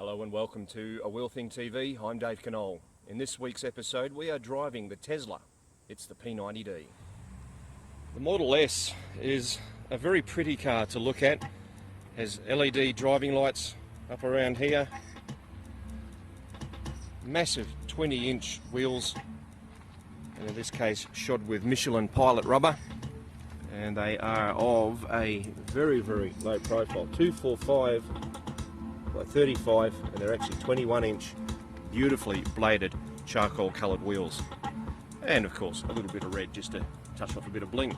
Hello and welcome to A Wheel Thing TV. I'm Dave Knoll. In this week's episode we are driving the Tesla. It's the P90D. The Model S is a very pretty car to look at. Has LED driving lights up around here. Massive 20-inch wheels, and in this case shod with Michelin pilot rubber. And they are of a very low profile, 245 by 35, and they're actually 21-inch beautifully bladed charcoal coloured wheels, and of course a little bit of red just to touch off a bit of bling.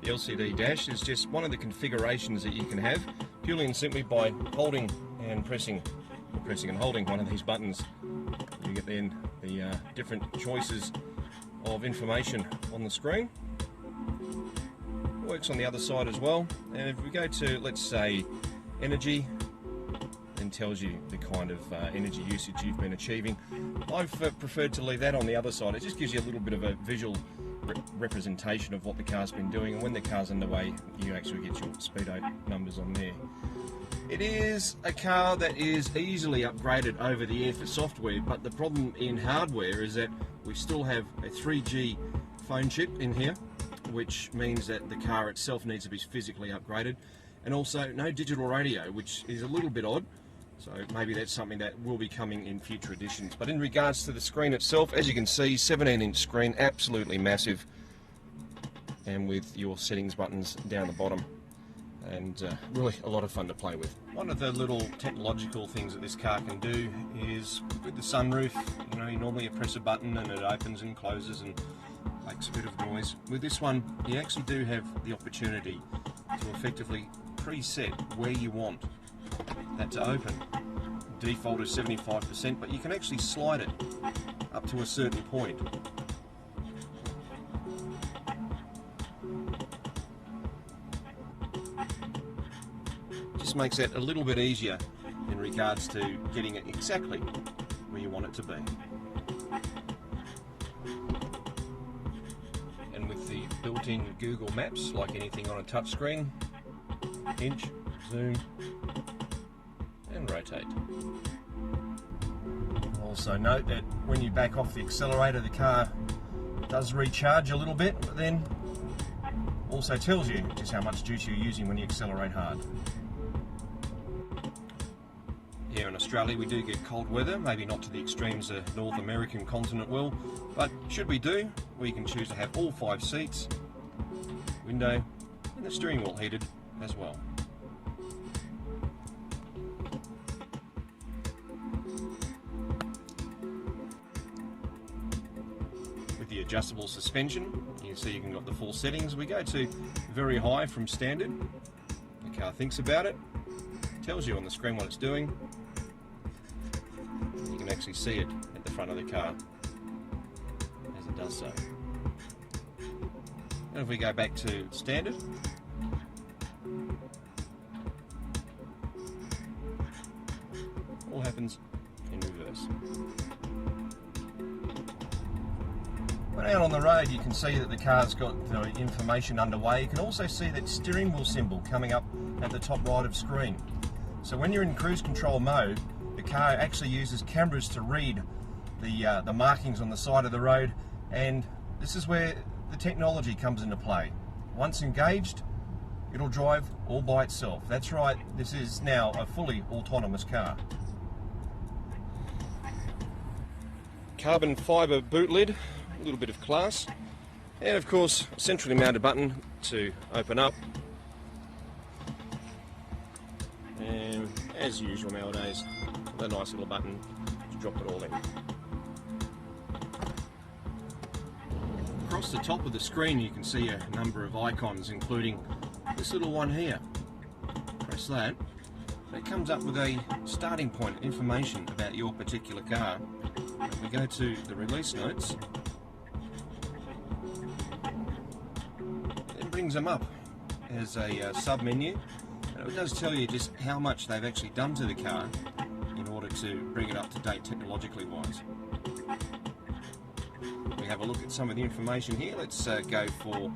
The LCD dash is just one of the configurations that you can have purely and simply by holding and pressing, or pressing and holding one of these buttons. You get then the different choices of information on the screen. Works on the other side as well, and if we go to, let's say, energy, then tells you the kind of energy usage you've been achieving. I've preferred to leave that on the other side. It just gives you a little bit of a visual representation of what the car's been doing, and when the car's underway you actually get your speedo numbers on there. It is a car that is easily upgraded over the air for software, but the problem in hardware is that we still have a 3G phone chip in here, which means that the car itself needs to be physically upgraded, and also no digital radio, which is a little bit odd. So maybe that's something that will be coming in future editions. But in regards to the screen itself, as you can see, 17-inch screen, absolutely massive, and with your settings buttons down the bottom, and really a lot of fun to play with. One of the little technological things that this car can do is with the sunroof, you normally press a button and it opens and closes and makes a bit of noise. With this one, you actually do have the opportunity to effectively preset where you want that to open. Default is 75%, but you can actually slide it up to a certain point. Just makes it a little bit easier in regards to getting it exactly where you want it to be. And with the built-in Google Maps, like anything on a touchscreen, pinch, zoom, and rotate. Also note that when you back off the accelerator, the car does recharge a little bit, but then also tells you just how much juice you're using when you accelerate hard. Here in Australia we do get cold weather, maybe not to the extremes the North American continent will, but should we do, we can choose to have all 5 seats, window, and the steering wheel heated as well. adjustable suspension. You can see you can got the full settings. We go to very high from standard. The car thinks about it, tells you on the screen what it's doing. You can actually see it at the front of the car as it does so. And if we go back to standard, all happens in reverse. When out on the road, you can see that the car's got the information underway. You can also see that steering wheel symbol coming up at the top right of screen. So when you're in cruise control mode, the car actually uses cameras to read the markings on the side of the road, and this is where the technology comes into play. Once engaged, it'll drive all by itself. That's right, this is now a fully autonomous car. Carbon fibre boot lid, a little bit of class, and of course a centrally mounted button to open up, and as usual nowadays, a nice little button to drop it all in. Across the top of the screen you can see a number of icons, including this little one here. Press that. It comes up with a starting point information about your particular car. We go to the release notes. It brings them up as a sub-menu. It does tell you just how much they've actually done to the car in order to bring it up to date technologically wise. We have a look at some of the information here. Let's go for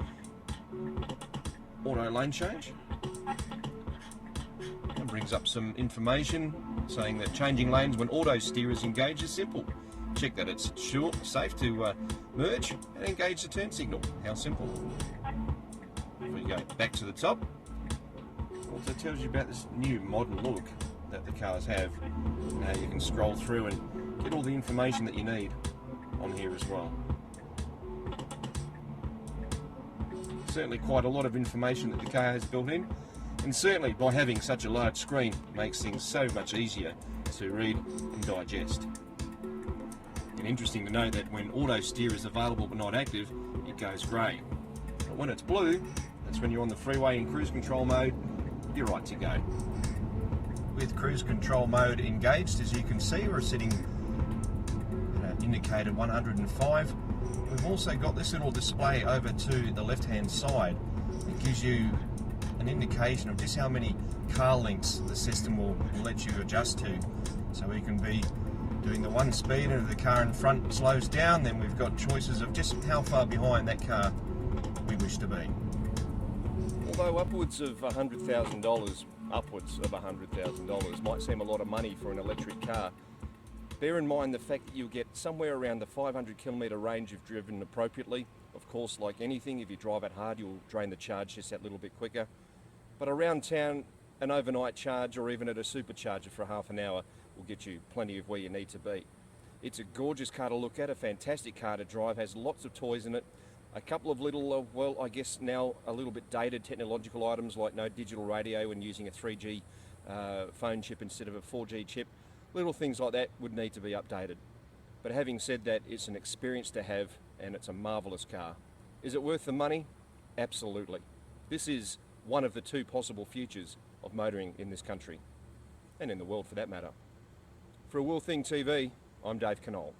auto lane change. It brings up some information saying that changing lanes when auto steer is engaged is simple. Check that it's safe to merge and engage the turn signal. How simple. If we go back to the top, it also tells you about this new modern look that the cars have. Now you can scroll through and get all the information that you need on here as well. Certainly quite a lot of information that the car has built in, and certainly by having such a large screen makes things so much easier to read and digest. And interesting to know that when auto steer is available but not active, it goes grey. But when it's blue, that's when you're on the freeway in cruise control mode, you're right to go. With cruise control mode engaged, as you can see, we're sitting at indicator 105. We've also got this little display over to the left-hand side. It gives you an indication of just how many car lengths the system will let you adjust to. So we can be doing the one speed, and if the car in front slows down, then we've got choices of just how far behind that car we wish to be. Although upwards of $100,000 might seem a lot of money for an electric car, bear in mind the fact that you'll get somewhere around the 500 kilometre range if driven appropriately. Of course, like anything, if you drive it hard, you'll drain the charge just that little bit quicker. But around town, an overnight charge or even at a supercharger for half an hour will get you plenty of where you need to be. It's a gorgeous car to look at, a fantastic car to drive, has lots of toys in it, a couple of little, well, I guess now a little bit dated technological items like no digital radio and using a 3G phone chip instead of a 4G chip. Little things like that would need to be updated. But having said that, it's an experience to have, and it's a marvellous car. Is it worth the money? Absolutely. This is one of the two possible futures of motoring in this country, and in the world for that matter. For A World Thing TV, I'm Dave Knoll.